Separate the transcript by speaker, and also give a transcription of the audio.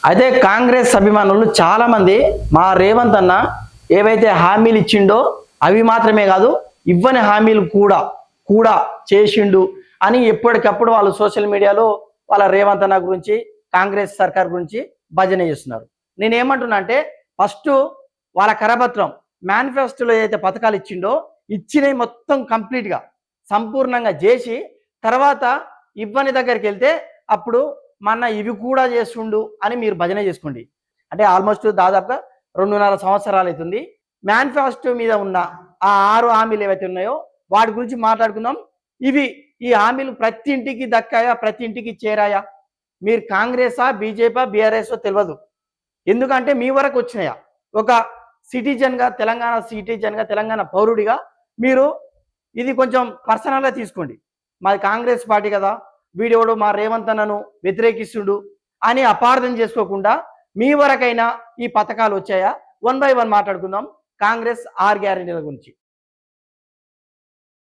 Speaker 1: అయితే కాంగ్రెస్ అభిమానులు చాలా మంది మా రేవంత్ అన్న ఏవైతే హామీలు ఇచ్చిండో అవి మాత్రమే కాదు, ఇవ్వని హామీలు కూడా కూడా చేసిండు అని ఎప్పటికప్పుడు వాళ్ళు సోషల్ మీడియాలో వాళ్ళ రేవంత్ అన్న గురించి, కాంగ్రెస్ సర్కార్ గురించి భజన చేస్తున్నారు. నేనేమంటున్నా అంటే, ఫస్ట్ వాళ్ళ కరపత్రం మేనిఫెస్టోలో ఏదైతే పథకాలు ఇచ్చిండో ఇచ్చినవి మొత్తం కంప్లీట్గా సంపూర్ణంగా చేసి తర్వాత ఇవ్వని దగ్గరికి వెళ్తే అప్పుడు మన ఇవి కూడా చేస్తుండు అని మీరు భజన చేసుకోండి. అంటే ఆల్మోస్ట్ దాదాపుగా 2.5 సంవత్సరాలు అవుతుంది. మేనిఫెస్టో మీద ఉన్న ఆ 6 హామీలు ఏవైతే ఉన్నాయో వాటి గురించి మాట్లాడుకుందాం. ఈ హామీలు ప్రతి ఇంటికి దక్కాయా, ప్రతి ఇంటికి చేరాయా? మీరు కాంగ్రెసా, బీజేపీ, బీఆర్ఎస్ తెలియదు. ఎందుకంటే మీ వరకు వచ్చినాయా? ఒక సిటిజన్గా, తెలంగాణ పౌరుడిగా మీరు ఇది కొంచెం పర్సనల్గా తీసుకోండి. మాది కాంగ్రెస్ పార్టీ కదా, వీడెవడు మా రేవంత్ అన్నను వ్యతిరేకిస్తుడు అని అపార్థం చేసుకోకుండా మీ వరకైనా ఈ పథకాలు వచ్చాయా? 1 by 1 మాట్లాడుకుందాం కాంగ్రెస్ 6 గ్యారెంటీల గురించి.